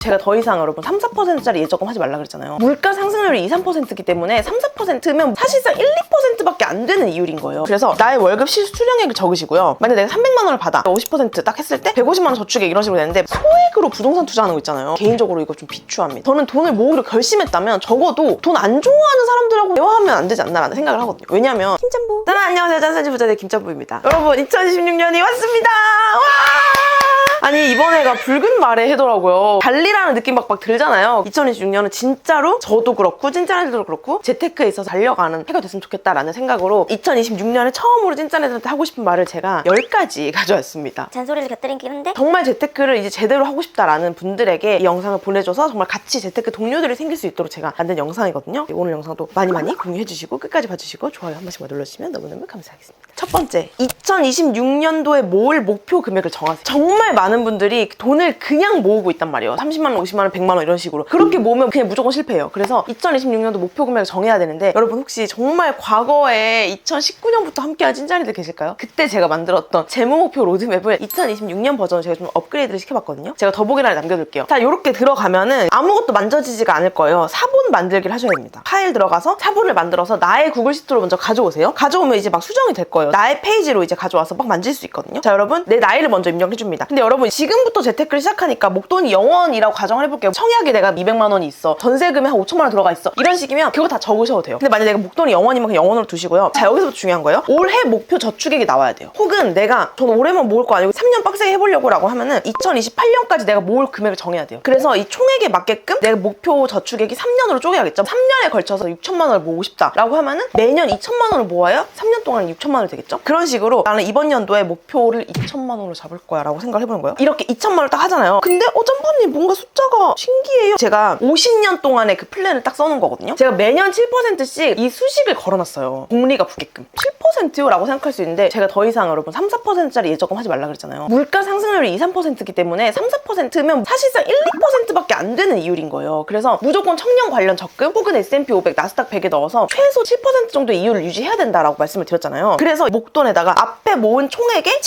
제가 더 이상 여러분 3, 4%짜리 예적금 하지 말라 그랬잖아요. 물가 상승률이 2, 3%이기 때문에 3, 4%면 사실상 1, 2%밖에 안 되는 이율인 거예요. 그래서 나의 월급 수령액을 적으시고요. 만약 내가 300만 원을 받아 50% 딱 했을 때 150만 원 저축액 이런 식으로 되는데 소액으로 부동산 투자하는 거 있잖아요. 개인적으로 이거 좀 비추합니다. 저는 돈을 모으기로 결심했다면 적어도 돈 안 좋아하는 사람들하고 대화하면 안 되지 않나라는 생각을 하거든요. 왜냐면 김짬부 안녕하세요. 짠산지 부자의 김짬부입니다. 여러분 2026년이 왔습니다. 와! 아니 이번에가 붉은 말의 해더라고요. 달리라는 느낌 막 들잖아요. 2026년은 진짜로 저도 그렇고 찐짠애들도 그렇고 재테크에 있어서 달려가는 해가 됐으면 좋겠다라는 생각으로 2026년에 처음으로 찐짠애들한테 하고 싶은 말을 제가 10가지 가져왔습니다. 잔소리를 곁들이긴 한데 정말 재테크를 이제 제대로 하고 싶다라는 분들에게 이 영상을 보내줘서 정말 같이 재테크 동료들이 생길 수 있도록 제가 만든 영상이거든요. 오늘 영상도 많이 공유해주시고 끝까지 봐주시고 좋아요 한 번씩만 눌러주시면 너무너무 감사하겠습니다. 첫 번째, 2026년도에 모을 목표 금액을 정하세요. 정말 많은 분들이 돈을 그냥 모으고 있단 말이에요. 30만 원, 50만 원, 100만 원 이런 식으로. 그렇게 모으면 그냥 무조건 실패해요. 그래서 2026년도 목표 금액을 정해야 되는데 여러분 혹시 정말 과거에 2019년부터 함께한 찐자리들 계실까요? 그때 제가 만들었던 재무 목표 로드맵을 2026년 버전으로 제가 좀 업그레이드를 시켜봤거든요. 제가 더보기란에 남겨둘게요. 자, 이렇게 들어가면은 아무것도 만져지지가 않을 거예요. 사본 만들기를 하셔야 됩니다. 파일 들어가서 사본을 만들어서 나의 구글 시트로 먼저 가져오세요. 가져오면 이제 막 수정이 될 거예요. 나의 페이지로 이제 가져와서 막 만질 수 있거든요. 자, 여러분 내 나이를 먼저 입력해줍니다. 근데 여러분 지금부터 재테크를 시작하니까 목돈이 0원이라고 가정을 해볼게요. 청약에 내가 200만 원이 있어. 전세금에 한 5천만 원 들어가 있어. 이런 식이면 그거 다 적으셔도 돼요. 근데 만약 내가 목돈이 0원이면 그냥 0원으로 두시고요. 자, 여기서부터 중요한 거예요. 올해 목표 저축액이 나와야 돼요. 혹은 내가 전 올해만 모을 거 아니고 3년 빡세게 해보려고 라고 하면은 2028년까지 내가 모을 금액을 정해야 돼요. 그래서 이 총액에 맞게끔 내가 목표 저축액이 3년으로 쪼개야겠죠. 3년에 걸쳐서 6천만 원을 모으고 싶다라고 하면은 매년 2천만 원을 모아야 3년 동안 6천만 원이 되겠죠. 그런 식으로 나는 이번 연도에 목표를 2천만 원으로 잡을 거야 라고 생각을 해보는 거예요. 이렇게 2천만 원을 딱 하잖아요. 근데 짬부님 뭔가 숫자가 신기해요. 제가 50년 동안의 그 플랜을 딱 써놓은 거거든요. 제가 매년 7%씩 이 수식을 걸어놨어요. 복리가 붙게끔. 7%라고 생각할 수 있는데 제가 더 이상 여러분 3, 4%짜리 예적금 하지 말라 그랬잖아요. 물가 상승률이 2, 3%이기 때문에 3, 4%면 사실상 1, 2%밖에 안 되는 이율인 거예요. 그래서 무조건 청년 관련 적금 혹은 S&P 500, 나스닥 100에 넣어서 최소 7% 정도의 이율을 유지해야 된다라고 말씀을 드렸잖아요. 그래서 목돈에다가 앞에 모은 총액의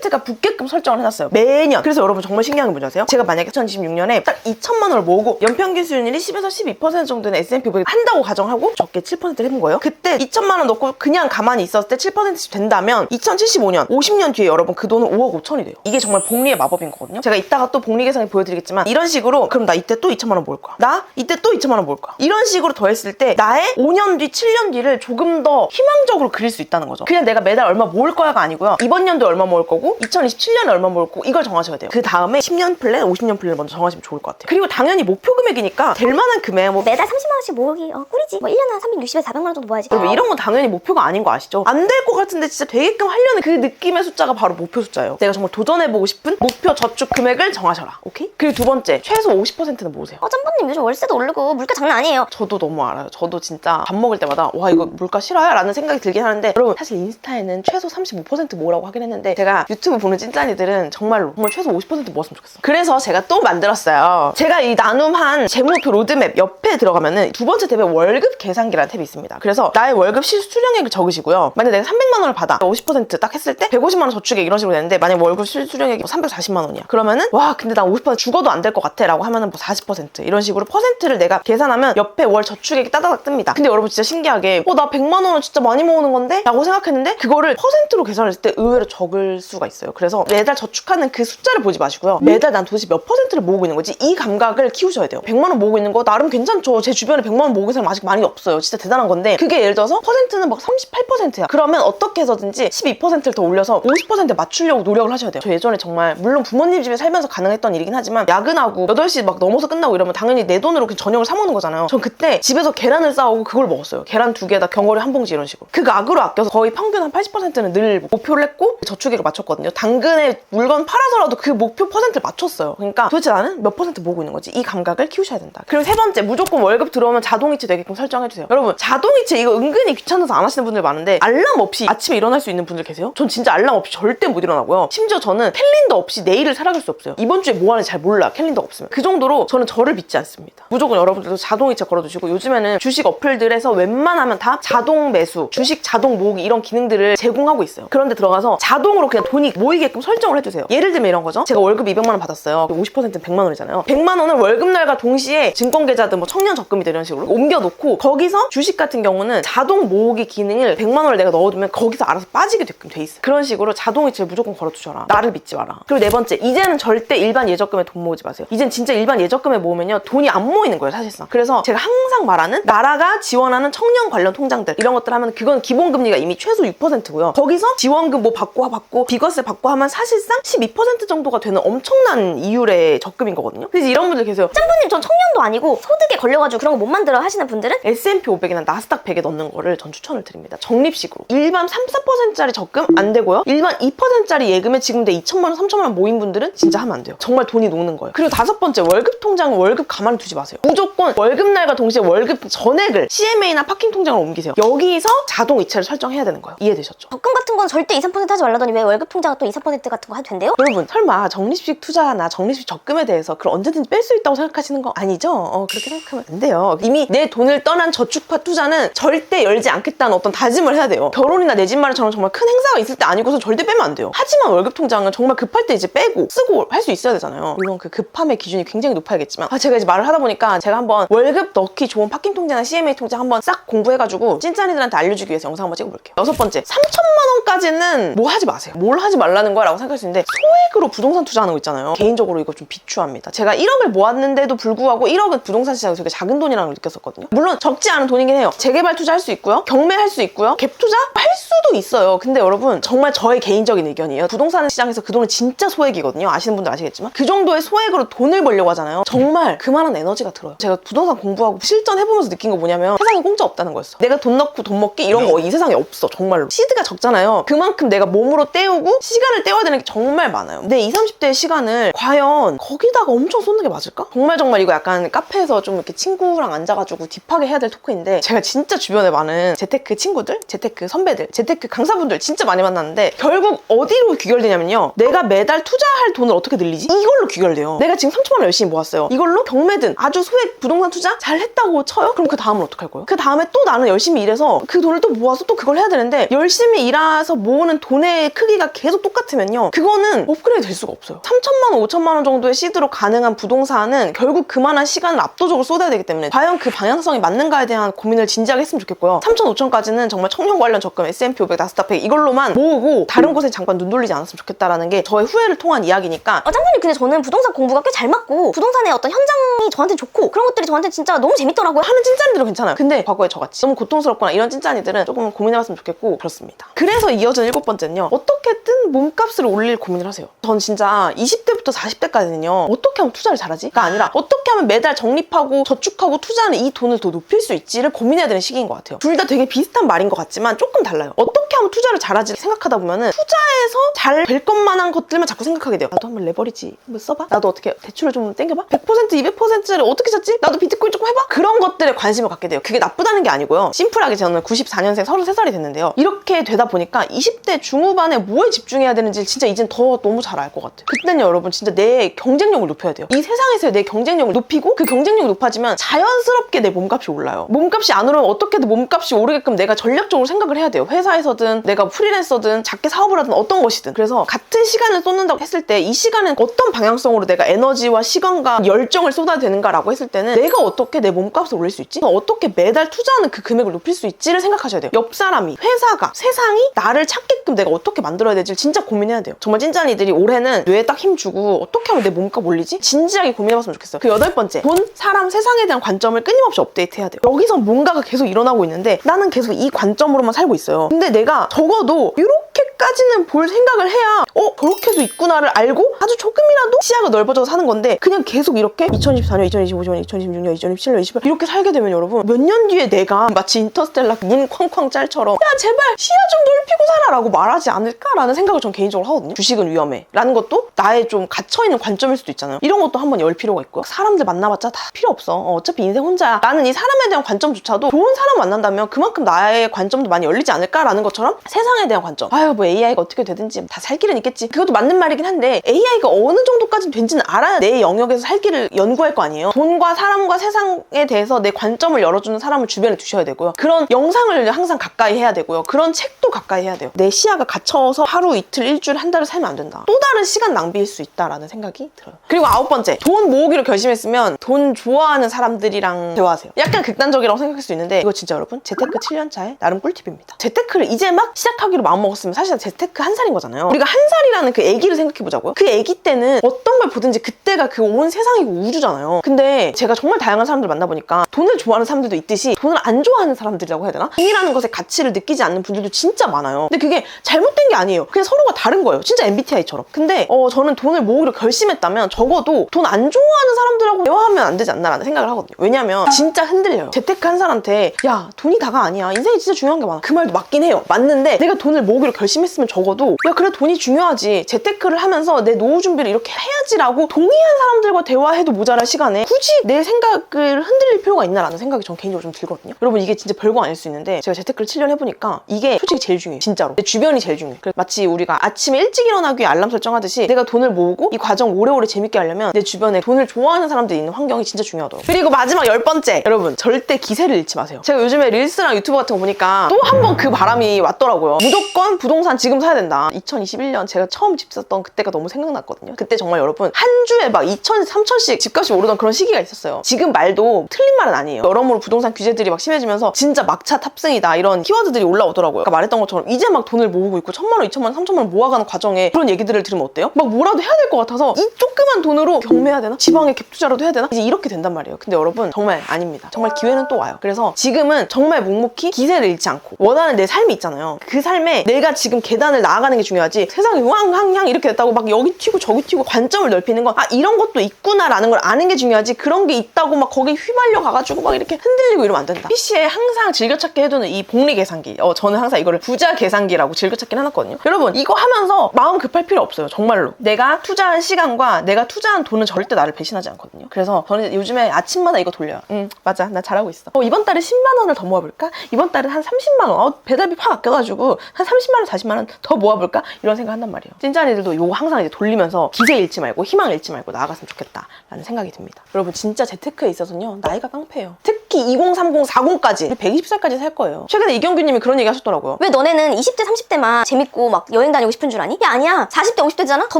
7%가 붙게끔 설정을 해놨어요. 매년. 그래서 여러분 정말 신기한 게 뭔지 아세요? 제가 만약에 2026년에 딱 2천만 원을 모으고 연평균 수익률이 10에서 12% 정도는 S&P 500 한다고 가정하고 적게 7%를 해본 거예요. 그때 2천만 원 넣고 그냥 가만히 있었을 때 7%씩 된다면 2075년 50년 뒤에 여러분 그 돈은 5억 5천이 돼요. 이게 정말 복리의 마법인 거거든요. 제가 이따가 또 복리 계산기 보여드리겠지만 이런 식으로 그럼 나 이때 또 2천만 원 모을 거야. 나 이때 또 2천만 원 모을 거야. 이런 식으로 더했을 때 나의 5년 뒤 7년 뒤를 조금 더 희망적으로 그릴 수 있다는 거죠. 그냥 내가 매달 얼마 모을 거야가 아니고요. 이번 연도에 얼마 모을 거고 2027년에 얼마 모을 거고 이걸 정하셔야 돼요. 그 다음에 10년 플랜, 50년 플랜을 먼저 정하시면 좋을 것 같아요. 그리고 당연히 목표 금액이니까 될 만한 금액 뭐 매달 30만 원씩 모으기 꿀이지. 뭐 1년에 한 360에서 400만 원 정도 모아야지. 여러분 이런 건 당연히 목표가 아닌 거 아시죠? 안 될 것 같은데 진짜 되게끔 하려는 그 느낌의 숫자가 바로 목표 숫자예요. 내가 정말 도전해보고 싶은 목표 저축 금액을 정하셔라. 오케이? 그리고 두 번째, 최소 50%는 모으세요. 짬부님 요즘 월세도 오르고 물가 장난 아니에요. 저도 너무 알아요. 저도 진짜 밥 먹을 때마다 와 이거 물가 싫어요? 라는 생각이 들긴 하는데 여러분 사실 인스타에는 최소 35% 모으라고 하긴 했는데 제가 유튜브 보는 찐짠이들은 정말 최소 50% 모았으면 좋겠어. 그래서 제가 또 만들었어요. 제가 이 나눔한 재무목표 로드맵 옆에 들어가면은 두 번째 탭에 월급 계산기라는 탭이 있습니다. 그래서 나의 월급 수령액을 적으시고요. 만약 내가 300만 원을 받아 50% 딱 했을 때 150만 원 저축액 이런 식으로 되는데 만약 월급 수령액이 340만 원이야. 그러면은 와 근데 나 50% 죽어도 안 될 것 같아 라고 하면은 뭐 40% 이런 식으로 퍼센트를 내가 계산하면 옆에 월 저축액이 따다닥 뜹니다. 근데 여러분 진짜 신기하게 나 100만 원은 진짜 많이 모으는 건데? 라고 생각했는데 그거를 퍼센트로 계산했을 때 의외로 적을 수가 있어요. 그래서 매달 저축하는 그 숫자를 보지 마시고요. 매달 난 도대체 몇 퍼센트를 모으고 있는 거지? 이 감각을 키우셔야 돼요. 100만 원 모으고 있는 거 나름 괜찮죠. 제 주변에 100만 원 모으는 사람 아직 많이 없어요. 진짜 대단한 건데 그게 예를 들어서 퍼센트는 막 38%야. 그러면 어떻게 해서든지 12%를 더 올려서 50%에 맞추려고 노력을 하셔야 돼요. 저 예전에 정말 물론 부모님 집에 살면서 가능했던 일이긴 하지만 야근하고 8시 막 넘어서 끝나고 이러면 당연히 내 돈으로 그 저녁을 사 먹는 거잖아요. 전 그때 집에서 계란을 싸오고 그걸 먹었어요. 계란 2개에다 견과류 한 봉지 이런 식으로. 그 악으로 아껴서 거의 평균 한 80%는 늘 목표를 했고 저축액을 맞췄거든요. 당근에 물건 팔아서라도 그 목표 퍼센트를 맞췄어요. 그러니까 도대체 나는 몇 퍼센트 모으고 있는 거지? 이 감각을 키우셔야 된다. 그리고 세 번째, 무조건 월급 들어오면 자동이체 되게끔 설정해주세요. 여러분 자동이체 이거 은근히 귀찮아서 안 하시는 분들 많은데 알람 없이 아침에 일어날 수 있는 분들 계세요? 전 진짜 알람 없이 절대 못 일어나고요. 심지어 저는 캘린더 없이 내일을 살아갈 수 없어요. 이번 주에 뭐 하는지 잘 몰라. 캘린더가 없으면. 그 정도로 저는 저를 믿지 않습니다. 무조건 여러분들도 자동이체 걸어두시고 요즘에는 주식 어플들에서 웬만하면 다 자동 매수, 주식 자동 모으기 이런 기능들을 제공하고 있어요. 그런데 들어가서 자동으로 그냥 돈이 모이게끔 설정을 해주세요. 예를 들면 때문에 이런 거죠. 제가 월급 200만 원 받았어요. 50%는 100만 원이잖아요. 100만 원을 월급날과 동시에 증권계좌든 뭐 청년 적금이든 이런 식으로 옮겨놓고 거기서 주식 같은 경우는 자동 모으기 기능을 100만 원을 내가 넣어두면 거기서 알아서 빠지게 되게끔 돼 있어요. 그런 식으로 자동이체를 무조건 걸어두셔라. 나를 믿지 마라. 그리고 네 번째, 이제는 절대 일반 예적금에 돈 모으지 마세요. 이젠 진짜 일반 예적금에 모으면요 돈이 안 모이는 거예요, 사실상. 그래서 제가 항상 말하는 나라가 지원하는 청년 관련 통장들 이런 것들 하면 그건 기본금리가 이미 최소 6%고요. 거기서 지원금 뭐 받고 비과세 받고 하면 사실상 12% 정도가 되는 엄청난 이율의 적금인 거거든요. 그래서 이런 분들 계세요. 짱구님 전 청년도 아니고 소득에 걸려가지고 그런 거 못 만들어 하시는 분들은 S&P 500이나 나스닥 100에 넣는 거를 전 추천을 드립니다. 적립식으로. 일반 3, 4%짜리 적금 안 되고요. 일반 2%짜리 예금에 지금 내 2천만 원, 3천만 원 모인 분들은 진짜 하면 안 돼요. 정말 돈이 녹는 거예요. 그리고 다섯 번째, 월급 통장은 월급 가만히 두지 마세요. 무조건 월급날과 동시에 월급 전액을 CMA나 파킹 통장으로 옮기세요. 여기서 자동 이체를 설정해야 되는 거예요. 이해되셨죠? 적금 같은 건 절대 2, 3% 하지 말라더니 왜 월급 통장은 또 2, 3% 같은 거 해도 된대요? 여러분 설마 적립식 투자나 적립식 적금에 대해서 그걸 언제든지 뺄 수 있다고 생각하시는 거 아니죠? 그렇게 생각하면 안 돼요. 이미 내 돈을 떠난 저축파 투자는 절대 열지 않겠다는 어떤 다짐을 해야 돼요. 결혼이나 내 집 마련처럼 정말 큰 행사가 있을 때 아니고서 절대 빼면 안 돼요. 하지만 월급 통장은 정말 급할 때 이제 빼고 쓰고 할 수 있어야 되잖아요. 물론 그 급함의 기준이 굉장히 높아야겠지만 제가 이제 말을 하다 보니까 제가 한번 월급 넣기 좋은 파킹 통장이나 CMA 통장 한번 싹 공부해가지고 찐짠이들한테 알려주기 위해서 영상 한번 찍어볼게요. 여섯 번째, 3천만 원까지는 뭐 하지 마세요. 뭘 하지 말라는 거야 라고 생각할 수 있는데 소액으로 부동산 투자하는 거 있잖아요. 개인적으로 이거 좀 비추합니다. 제가 1억을 모았는데도 불구하고 1억은 부동산 시장에서 되게 작은 돈이라는 걸 느꼈었거든요. 물론 적지 않은 돈이긴 해요. 재개발 투자할 수 있고요. 경매할 수 있고요. 갭 투자 할 수도 있어요. 근데 여러분 정말 저의 개인적인 의견이에요. 부동산 시장에서 그 돈은 진짜 소액이거든요. 아시는 분들 아시겠지만 그 정도의 소액으로 돈을 벌려고 하잖아요. 정말 그만한 에너지가 들어요. 제가 부동산 공부하고 실전해보면서 느낀 거 뭐냐면 세상에 공짜 없다는 거였어. 내가 돈 넣고 돈 먹기 이런 거 이 세상에 없어. 정말로. 시드가 적잖아요. 그만큼 내가 몸으로 때우고 시간을 때워야 되는 게 정말 많아요. 내 20, 30대의 시간을 과연 거기다가 엄청 쏟는 게 맞을까? 정말 이거 약간 카페에서 좀 이렇게 친구랑 앉아가지고 딥하게 해야 될 토크인데 제가 진짜 주변에 많은 재테크 친구들, 재테크 선배들, 재테크 강사분들 진짜 많이 만났는데 결국 어디로 귀결되냐면요. 내가 매달 투자할 돈을 어떻게 늘리지? 이걸로 귀결돼요. 내가 지금 3천만 원 열심히 모았어요. 이걸로 경매든 아주 소액 부동산 투자 잘 했다고 쳐요? 그럼 그 다음은 어떡할 거예요? 그 다음에 또 나는 열심히 일해서 그 돈을 또 모아서 또 그걸 해야 되는데 열심히 일해서 모으는 돈의 크기가 계속 똑같으면요. 그거는 업그레이드 될 수가 없어요. 3천만 원, 5천만 원 정도의 시드로 가능한 부동산은 결국 그만한 시간을 압도적으로 쏟아야 되기 때문에 과연 그 방향성이 맞는가에 대한 고민을 진지하게 했으면 좋겠고요. 3천, 5천까지는 정말 청년 관련 적금, S&P 500, 나스닥 100 이걸로만 모으고 다른 곳에 잠깐 눈 돌리지 않았으면 좋겠다라는 게 저의 후회를 통한 이야기니까 짱구님 근데 저는 부동산 공부가 꽤 잘 맞고 부동산의 어떤 현장이 저한테 좋고 그런 것들이 저한테 진짜 너무 재밌더라고요. 하는 찐짠이들은 괜찮아요. 근데 과거에 저같이 너무 고통스럽거나 이런 찐짠이들은 조금 고민해봤으면 좋겠고 그렇습니다. 그래서 이어진 7번째는요. 어떻게든 몸값을 올릴 고민을 하세요. 전 진짜 20대부터 40대까지는요. 어떻게 하면 투자를 잘하지?가 아니라 어떻게 하면 매달 적립하고 저축하고 투자하는 이 돈을 더 높일 수 있지를 고민해야 되는 시기인 것 같아요. 둘 다 되게 비슷한 말인 것 같지만 조금 달라요. 어떻게 하면 투자를 잘하지 생각하다 보면은 투자에서 잘 될 것만한 것들만 자꾸 생각하게 돼요. 나도 한번 레버리지 한번 써봐? 나도 어떻게 대출을 좀 땡겨봐? 100%, 200%짜리 어떻게 샀지? 나도 비트코인 조금 해봐? 그런 것들에 관심을 갖게 돼요. 그게 나쁘다는 게 아니고요. 심플하게 저는 94년생 33살이 됐는데요. 이렇게 되다 보니까 20대 중후반에 뭐에 집중해야 되는지 진짜 이젠 더 너무 잘 알 것 같아요. 그때는 여러분 진짜 내 경쟁력을 높여야 돼요. 이 세상에서의 내 경쟁력을 높이고 그 경쟁력이 높아지면 자연스럽게 내 몸값이 올라요. 몸값이 안 오르면 어떻게든 몸값이 오르게끔 내가 전략적으로 생각을 해야 돼요. 회사에서든 내가 프리랜서든 작게 사업을 하든 어떤 것이든. 그래서 같은 시간을 쏟는다고 했을 때 이 시간은 어떤 방향성으로 내가 에너지와 시간과 열정을 쏟아야 되는가라고 했을 때는 내가 어떻게 내 몸값을 올릴 수 있지? 어떻게 매달 투자하는 그 금액을 높일 수 있지를 생각하셔야 돼요. 옆 사람이, 회사가, 세상이 나를 찾게끔 내가 어떻게 만들어야 될지 진짜 고민해야 돼요. 정말 찐짠이들이 올해는 뇌에 딱 힘주고 어떻게 하면 내 몸값 올리지? 진지하게 고민해봤으면 좋겠어요. 그 8번째, 돈, 사람, 세상에 대한 관점을 끊임없이 업데이트해야 돼요. 여기서 뭔가가 계속 일어나고 있는데 나는 계속 이 관점으로만 살고 있어요. 근데 내가 적어도 이렇게까지는 볼 생각을 해야 저렇게도 있구나를 알고 아주 조금이라도 시야가 넓어져서 사는 건데 그냥 계속 이렇게 2024년, 2025년, 2026년, 2027년, 2028년 이렇게 살게 되면 여러분 몇 년 뒤에 내가 마치 인터스텔라 문 쾅쾅 짤처럼 야 제발 시야 좀 넓히고 살아 라고 말하지 않을까라는 생각을 전 개인적으로 하거든요. 주식은 위험해 라는 것도 나의 좀 갇혀있는 관점일 수도 있잖아요. 이런 것도 한번 열 필요가 있고요. 사람들 만나봤자 다 필요 없어. 어차피 인생 혼자야 라는 이 사람에 대한 관점조차도 좋은 사람 만난다면 그만큼 나의 관점도 많이 열리지 않을까라는 것처럼 세상에 대한 관점, 아유 뭐 AI가 어떻게 되든지 다 살 길은 있겠지. 그것도 맞는 말이긴 한데 AI가 어느 정도까지 된지는 알아야 내 영역에서 살 길을 연구할 거 아니에요. 돈과 사람과 세상에 대해서 내 관점을 열어주는 사람을 주변에 두셔야 되고요. 그런 영상을 항상 가까이 해야 되고요. 그런 책도 가까이 해야 돼요. 내 시야가 갇혀서 하루, 이틀, 일주일, 한 달을 살면 안 된다. 또 다른 시간 낭비일 수 있다라는 생각이 들어요. 그리고 9번째, 돈 모으기로 결심했으면 돈 좋아하는 사람들이랑 대화하세요. 약간 극단적이라고 생각할 수 있는데 이거 진짜 여러분 재테크 7년 차에 나름 꿀팁입니다. 재테크를 이제 막 시작하기로 마음먹었으면 사실 재테크 한 살인 거잖아요. 우리가 한 살이라는 그 아기를 생각해보자고요. 그 아기 때는 어떤 걸 보든지 그때가 그 온 세상이고 우주잖아요. 근데 제가 정말 다양한 사람들 만나보니까 돈을 좋아하는 사람들도 있듯이 돈을 안 좋아하는 사람들이라고 해야 되나? 돈이라는 것의 가치를 느끼지 않는 분들도 진짜 많아요. 근데 그게 잘못된 게 아니에요. 그냥 서로가 다른 거예요. 진짜 MBTI처럼. 근데 저는 돈을 모으기로 결심했다면 적어도 돈 안 좋아하는 사람들하고 대화하면 안 되지 않나라는 생각을 하거든요. 왜냐면 진짜 흔들려요. 재테크 한 사람한테 야 돈이 다가 아니야. 인생이 진짜 중요한 게 많아. 그 말도 맞긴 해요. 맞는데 내가 돈을 모으기로 결심했으면 적어도 야 그래 돈이 중요하지. 재테크를 하면서 내 노후 준비를 이렇게 해야지라고 동의한 사람들과 대화해도 모자랄 시간에 굳이 내 생각을 흔들릴 필요가 있나라는 생각이 전 개인적으로 좀 들거든요. 여러분 이게 진짜 별거 아닐 수 있는데 제가 재테크를 7년 해보니까 이게 솔직히 제일 중요해요. 진짜로. 내 주변이 제일 중요해. 마치 우리가 아침에 일찍 일어나기 위해 알람 설정하듯이 내가 돈을 모으고 이 과정 오래오래 재밌게 하려면 내 주변에 돈을 좋아하는 사람들이 있는 환경이 진짜 중요하더라고요. 그리고 마지막 10번째, 여러분 절대 기세를 잃지 마세요. 제가 요즘에 릴스랑 유튜브 같은 거 보니까 또 한 번 그 바람이 왔더라고요. 무조건 부동산 지금 사야 된다. 2021년 제가 처음 집 샀던 그때가 너무 생각났거든요. 그때 정말 여러분 한 주에 막 2천, 3천씩 집값이 오르던 그런 시기가 있었어요. 지금 말도 틀린 말은 아니에요. 여러모로 부동산 규제들이 막 심해지면서 진짜 막차 탑승이다 이런 키워드들이 올라오더라고요. 아까 말했던 것처럼 이제 막 돈을 모으고 있고 1,000만 원, 2,000만 원, 3,000만 원 모아가는 과정에 그런 얘기들을 들으면 어때요? 막 뭐라도 해야 될 것 같아서 이 조그만 돈으로 경매해야 되나? 지방에 갭 투자라도 해야 되나? 이제 이렇게 된단 말이에요. 근데 여러분 정말 아닙니다. 정말 기회는 또 와요. 그래서 지금은 정말 묵묵히 기세를 잃지 않고 원하는 내 삶이 있잖아요. 그 삶에 내가 지금 계단을 나아가는 게 중요하지 세상이 왕항향 이렇게 됐다고 막 여기 튀고 저기 튀고 관점을 넓히는 건 이런 것도 있구나라는 걸 아는 게 중요하지 그런 게 있다고 막 거기 휘말려 가가지고 막 이렇게 흔들리고 이러면 안 된다. PC에 항상 즐겨찾기 해두는 이 복리 계산기 저는 항상 이거를 부자 계산기라고 즐겨찾기를 해놨거든요. 여러분 이거 하면서 마음 급할 필요 없어요. 정말로. 내가 투자한 시간과 내가 투자한 돈은 절대 나를 배신하지 않거든요. 그래서 저는 요즘에 아침마다 이거 돌려요. 맞아 나 잘하고 있어. 이번 달에 10만 원을 더 모아볼까? 이번 달에 한 30만 원 배달비 확 아껴가지고 한 30만 원 40만 원 더 모아볼까? 이런 생각 한단 말이에요. 찐짜리들도 이거 항상 이제 돌리면서 기세 잃지 말고 희망 잃지 말고 나아갔으면 좋겠다라는 생각이 듭니다. 여러분 진짜 재테크에 있어서는요 나이가 깡패예요. 특히 2030, 40까지 120살까지 살 거예요. 최근에 이경규님이 그런 얘기 하셨더라고요. 왜 너네는 20대 30대만 재밌고 막 여행 다니고 싶은 줄 아니? 야 아니야 40대 50대잖아? 더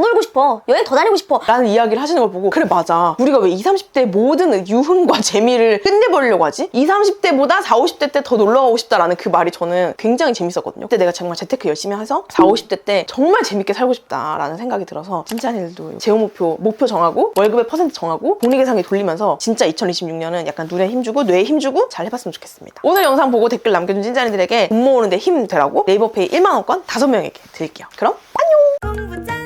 놀고 싶어. 여행 더 다니고 싶어. 라는 이야기를 하시는 걸 보고 그래 맞아. 우리가 왜 20, 30대의 모든 유흥과 재미를 끝내버리려고 하지? 20, 30대보다 40, 50대 때 더 놀러가고 싶다라는 그 말이 저는 굉장히 재밌었거든요. 그때 내가 정말 재테크 열심히 해서 40, 50대 때 정말 재밌게 살고 싶다라는 생각이 들어서 찐짜리들도 재호 목표 정하고 월급의 퍼센트 정하고 복리계산기 돌리면서 진짜 2026년은 약간 눈에 힘주고 뇌에 힘주고 잘 해봤으면 좋겠습니다. 오늘 영상 보고 댓글 남겨준 찐짜리들에게 돈 모으는데 힘 되라고 네이버페이 1만원권 5명에게 드릴게요. 그럼 안녕!